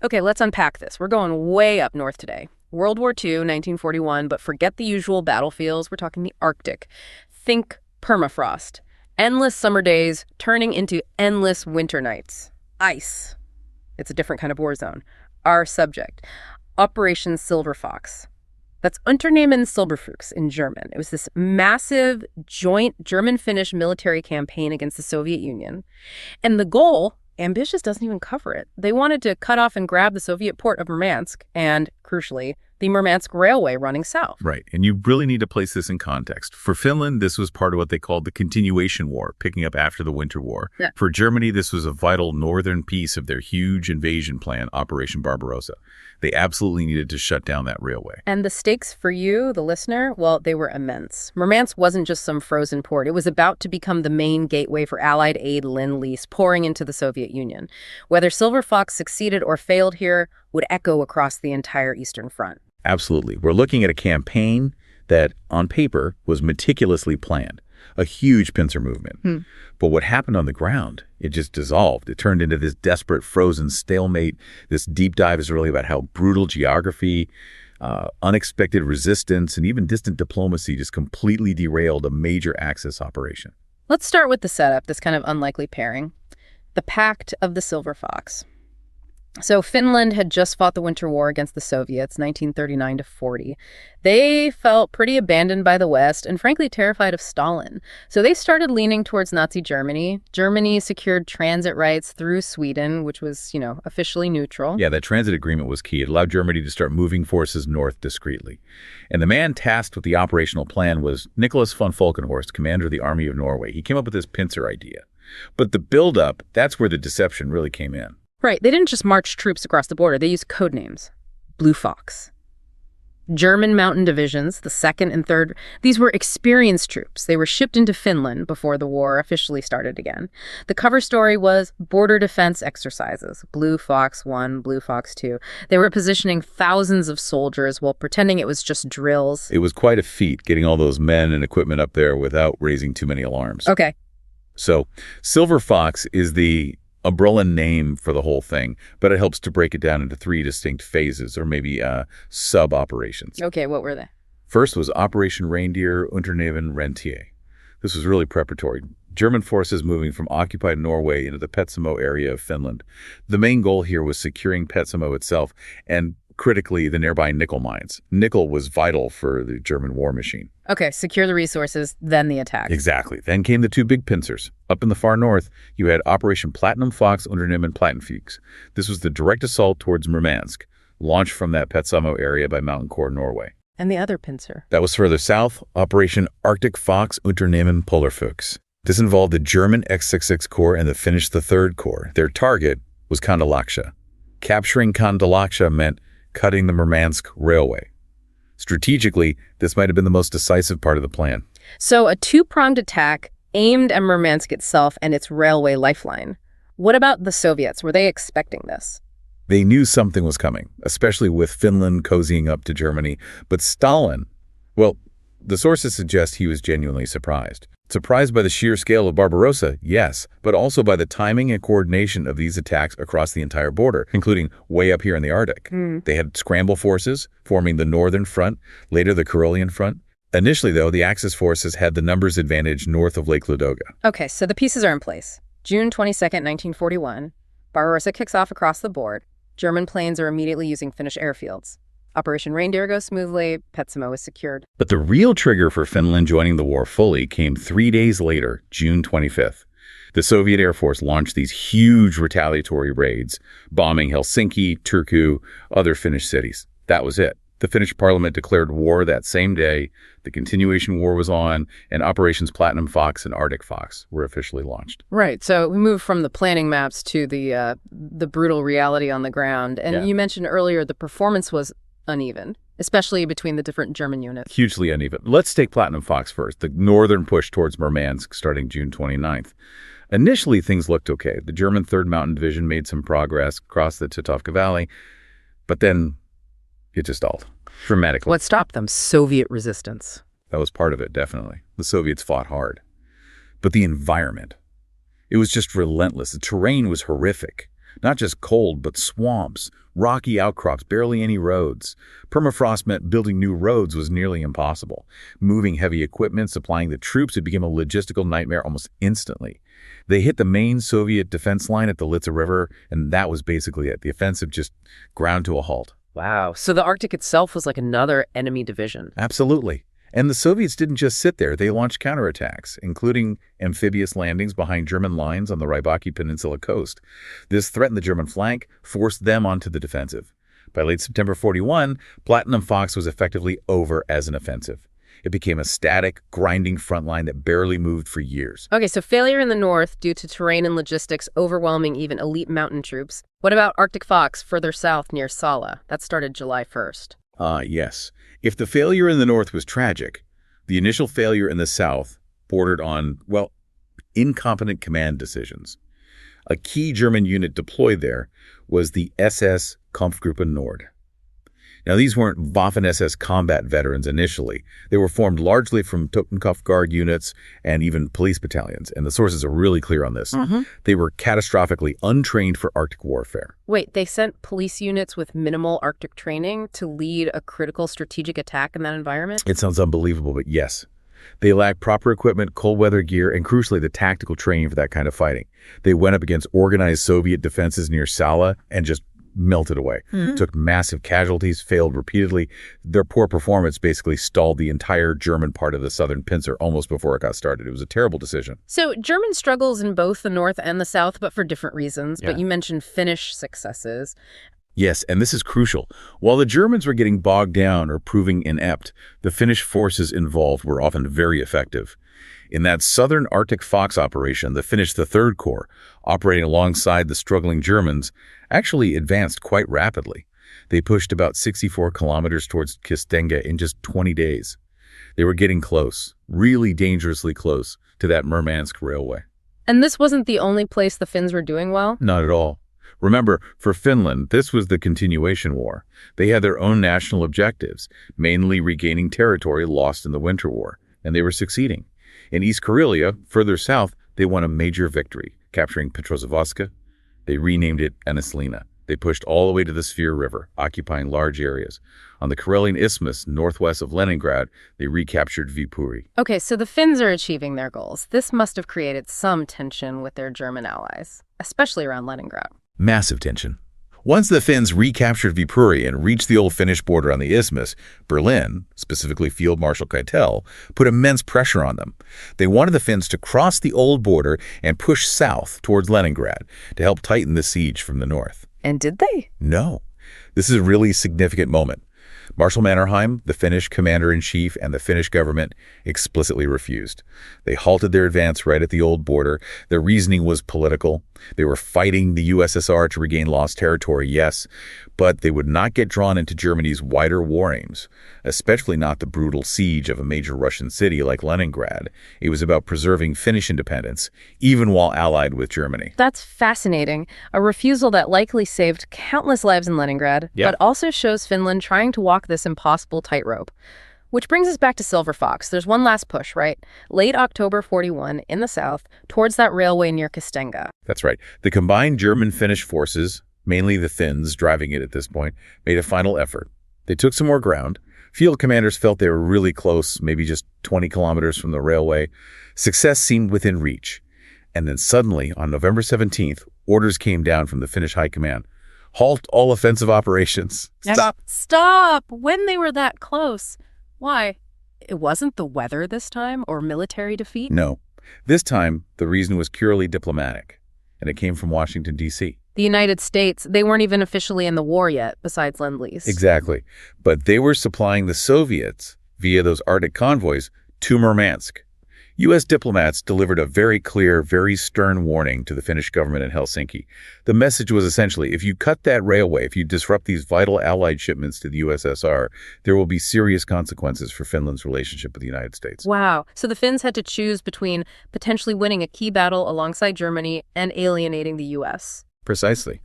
Okay, let's unpack this. We're going way up north today. World War II, 1941, but forget the usual battlefields. We're talking the Arctic. Think permafrost. Endless summer days turning into endless winter nights. Ice. It's a different kind of war zone. Our subject, Operation Silver Fox. That's Unternehmen Silberfuchs in German. It was this massive joint German-Finnish military campaign against the Soviet Union. And the goal, ambitious, doesn't even cover it. They wanted to cut off and grab the Soviet port of Murmansk and, crucially, the Murmansk Railway running south. Right, and you really need to place this in context. For Finland, this was part of what they called the Continuation War, picking up after the Winter War. Yeah. For Germany, this was a vital northern piece of their huge invasion plan, Operation Barbarossa. They absolutely needed to shut down that railway. And the stakes for you, the listener, well, they were immense. Murmansk wasn't just some frozen port. It was about to become the main gateway for Allied aid Lend-Lease pouring into the Soviet Union. Whether Silver Fox succeeded or failed here would echo across the entire Eastern Front. Absolutely. We're looking at a campaign that, on paper, was meticulously planned. A huge pincer movement. But what happened on the ground, it just dissolved. It turned into this desperate frozen stalemate. This deep dive is really about how brutal geography, unexpected resistance, and even distant diplomacy just completely derailed a major Axis operation. Let's start with the setup, this kind of unlikely pairing. The Pact of the Silver Fox. So Finland had just fought the Winter War against the Soviets, 1939 to 40. They felt pretty abandoned by the West and frankly terrified of Stalin. So they started leaning towards Nazi Germany. Germany secured transit rights through Sweden, which was, officially neutral. Yeah, that transit agreement was key. It allowed Germany to start moving forces north discreetly. And the man tasked with the operational plan was Nicholas von Falkenhorst, commander of the Army of Norway. He came up with this pincer idea. But the buildup, that's where the deception really came in. Right. They didn't just march troops across the border. They used code names. Blue Fox. German mountain divisions, the 2nd and 3rd, these were experienced troops. They were shipped into Finland before the war officially started again. The cover story was border defense exercises. Blue Fox 1, Blue Fox 2. They were positioning thousands of soldiers while pretending it was just drills. It was quite a feat getting all those men and equipment up there without raising too many alarms. Okay. So Silver Fox is the umbrella name for the whole thing, but it helps to break it down into 3 distinct phases, or maybe sub-operations. Okay, what were they? First was Operation Reindeer Unternehmen Rentier. This was really preparatory. German forces moving from occupied Norway into the Petsamo area of Finland. The main goal here was securing Petsamo itself and, critically, the nearby nickel mines. Nickel was vital for the German war machine. Okay, secure the resources, then the attack. Exactly. Then came the 2 big pincers. Up in the far north, you had Operation Platinum Fox Unternehmen Plattenfuchs. This was the direct assault towards Murmansk, launched from that Petsamo area by Mountain Corps Norway. And the other pincer? That was further south, Operation Arctic Fox Unternehmen Polarfuchs. This involved the German X-66 Corps and the Finnish the 3rd Corps. Their target was Kandalaksha. Capturing Kandalaksha meant cutting the Murmansk Railway. Strategically, this might have been the most decisive part of the plan. So a 2-pronged attack aimed at Murmansk itself and its railway lifeline. What about the Soviets? Were they expecting this? They knew something was coming, especially with Finland cozying up to Germany. But Stalin, well, the sources suggest he was genuinely surprised. Surprised by the sheer scale of Barbarossa, yes, but also by the timing and coordination of these attacks across the entire border, including way up here in the Arctic. They had scramble forces forming the Northern Front, later the Karelian Front. Initially, though, the Axis forces had the numbers advantage north of Lake Ladoga. Okay, so the pieces are in place. June 22nd, 1941, Barbarossa kicks off across the board. German planes are immediately using Finnish airfields. Operation Reindeer goes smoothly, Petsamo is secured. But the real trigger for Finland joining the war fully came 3 days later, June 25th. The Soviet Air Force launched these huge retaliatory raids, bombing Helsinki, Turku, other Finnish cities. That was it. The Finnish parliament declared war that same day, the continuation war was on, and Operations Platinum Fox and Arctic Fox were officially launched. Right, so we moved from the planning maps to the brutal reality on the ground. And you mentioned earlier the performance was uneven, especially between the different German units. Hugely uneven. Let's take Platinum Fox first, the northern push towards Murmansk starting June 29th. Initially, things looked okay. The German 3rd Mountain Division made some progress across the Titovka Valley, but then it just stalled dramatically. What stopped them? Soviet resistance. That was part of it, definitely. The Soviets fought hard. But the environment, it was just relentless. The terrain was horrific. Not just cold, but swamps, rocky outcrops, barely any roads. Permafrost meant building new roads was nearly impossible. Moving heavy equipment, supplying the troops, it became a logistical nightmare almost instantly. They hit the main Soviet defense line at the Litsa River, and that was basically it. The offensive just ground to a halt. Wow. So the Arctic itself was like another enemy division. Absolutely. And the Soviets didn't just sit there. They launched counterattacks, including amphibious landings behind German lines on the Rybaki Peninsula coast. This threatened the German flank, forced them onto the defensive. By late September 41, Platinum Fox was effectively over as an offensive. It became a static, grinding front line that barely moved for years. Okay, so failure in the north due to terrain and logistics overwhelming even elite mountain troops. What about Arctic Fox further south near Salla? That started July 1st. Yes. If the failure in the north was tragic, the initial failure in the south bordered on, well, incompetent command decisions. A key German unit deployed there was the SS Kampfgruppe Nord. Now, these weren't Waffen-SS combat veterans initially. They were formed largely from Totenkopf Guard units and even police battalions, and the sources are really clear on this. They were catastrophically untrained for Arctic warfare. Wait, they sent police units with minimal Arctic training to lead a critical strategic attack in that environment? It sounds unbelievable, but yes. They lacked proper equipment, cold weather gear, and crucially, the tactical training for that kind of fighting. They went up against organized Soviet defenses near Salla and just melted away. Took massive casualties, failed repeatedly. Their poor performance basically stalled the entire German part of the southern pincer almost before it got started. It was a terrible decision. So German struggles in both the north and the south, but for different reasons. Yeah. But you mentioned Finnish successes. Yes, and this is crucial. While the Germans were getting bogged down or proving inept, the Finnish forces involved were often very effective. In that southern Arctic Fox operation, the Finnish the Third Corps, operating alongside the struggling Germans, actually advanced quite rapidly. They pushed about 64 kilometers towards Kistenga in just 20 days. They were getting close, really dangerously close, to that Murmansk Railway. And this wasn't the only place the Finns were doing well? Not at all. Remember, for Finland, this was the continuation war. They had their own national objectives, mainly regaining territory lost in the Winter War, and they were succeeding. In East Karelia, further south, they won a major victory, capturing Petrozavodsk. They renamed it Enislina. They pushed all the way to the Svir River, occupying large areas. On the Karelian Isthmus, northwest of Leningrad, they recaptured Viipuri. Okay, so the Finns are achieving their goals. This must have created some tension with their German allies, especially around Leningrad. Massive tension. Once the Finns recaptured Viipuri and reached the old Finnish border on the isthmus, Berlin, specifically Field Marshal Keitel, put immense pressure on them. They wanted the Finns to cross the old border and push south towards Leningrad to help tighten the siege from the north. And did they? No. This is a really significant moment. Marshal Mannerheim, the Finnish commander-in-chief, and the Finnish government explicitly refused. They halted their advance right at the old border. Their reasoning was political. They were fighting the USSR to regain lost territory, yes, but they would not get drawn into Germany's wider war aims, especially not the brutal siege of a major Russian city like Leningrad. It was about preserving Finnish independence, even while allied with Germany. That's fascinating. A refusal that likely saved countless lives in Leningrad, but also shows Finland trying to walk this impossible tightrope. Which brings us back to Silver Fox. There's one last push, right? Late October 41 in the south, towards that railway near Kistenga. That's right. The combined German-Finnish forces, mainly the Finns driving it at this point, made a final effort. They took some more ground. Field commanders felt they were really close, maybe just 20 kilometers from the railway. Success seemed within reach. And then suddenly, on November 17th, orders came down from the Finnish High Command. Halt all offensive operations. Stop. Stop! When they were that close. Why? It wasn't the weather this time or military defeat? No. This time, the reason was purely diplomatic, and it came from Washington, D.C. The United States, they weren't even officially in the war yet, besides Lend-Lease. Exactly. But they were supplying the Soviets, via those Arctic convoys, to Murmansk. U.S. diplomats delivered a very clear, very stern warning to the Finnish government in Helsinki. The message was essentially, if you cut that railway, if you disrupt these vital Allied shipments to the USSR, there will be serious consequences for Finland's relationship with the United States. Wow. So the Finns had to choose between potentially winning a key battle alongside Germany and alienating the U.S. Precisely.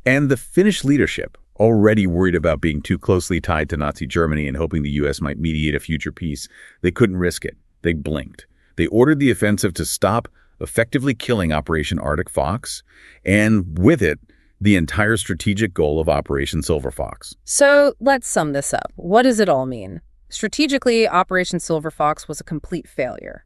And the Finnish leadership, already worried about being too closely tied to Nazi Germany and hoping the U.S. might mediate a future peace, they couldn't risk it. They blinked. They ordered the offensive to stop, effectively killing Operation Arctic Fox, and with it, the entire strategic goal of Operation Silver Fox. So let's sum this up. What does it all mean? Strategically, Operation Silver Fox was a complete failure.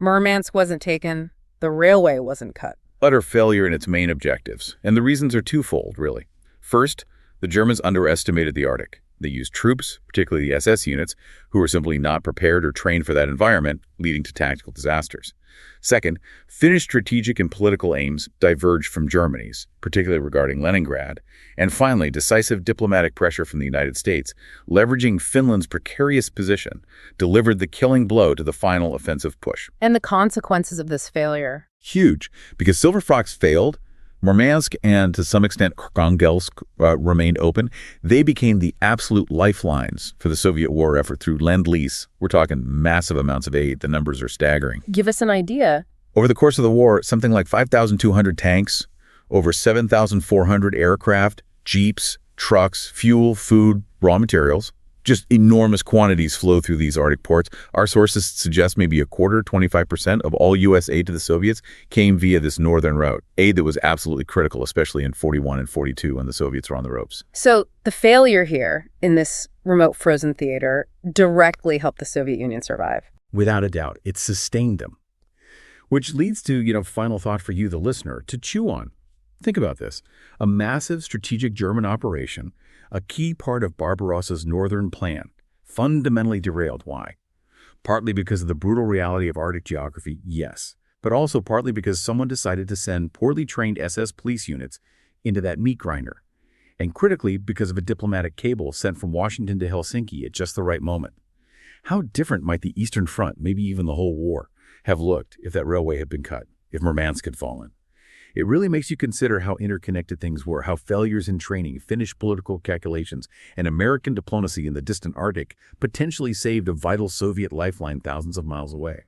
Murmansk wasn't taken. The railway wasn't cut. Utter failure in its main objectives, and the reasons are twofold, really. First, the Germans underestimated the Arctic. They used troops, particularly the SS units, who were simply not prepared or trained for that environment, leading to tactical disasters. Second, Finnish strategic and political aims diverged from Germany's, particularly regarding Leningrad. And finally, decisive diplomatic pressure from the United States, leveraging Finland's precarious position, delivered the killing blow to the final offensive push. And the consequences of this failure? Huge, because Silver Fox failed. Murmansk and, to some extent, Arkhangelsk remained open. They became the absolute lifelines for the Soviet war effort through Lend-Lease. We're talking massive amounts of aid. The numbers are staggering. Give us an idea. Over the course of the war, something like 5,200 tanks, over 7,400 aircraft, jeeps, trucks, fuel, food, raw materials. Just enormous quantities flow through these Arctic ports. Our sources suggest maybe a quarter, 25% of all U.S. aid to the Soviets came via this northern route. Aid that was absolutely critical, especially in 41 and 42 when the Soviets were on the ropes. So the failure here in this remote frozen theater directly helped the Soviet Union survive. Without a doubt, it sustained them. Which leads to, final thought for you, the listener, to chew on. Think about this. A massive strategic German operation, a key part of Barbarossa's northern plan, fundamentally derailed. Why? Partly because of the brutal reality of Arctic geography, yes, but also partly because someone decided to send poorly trained SS police units into that meat grinder, and critically because of a diplomatic cable sent from Washington to Helsinki at just the right moment. How different might the Eastern Front, maybe even the whole war, have looked if that railway had been cut, if Murmansk had fallen? It really makes you consider how interconnected things were, how failures in training, Finnish political calculations, and American diplomacy in the distant Arctic potentially saved a vital Soviet lifeline thousands of miles away.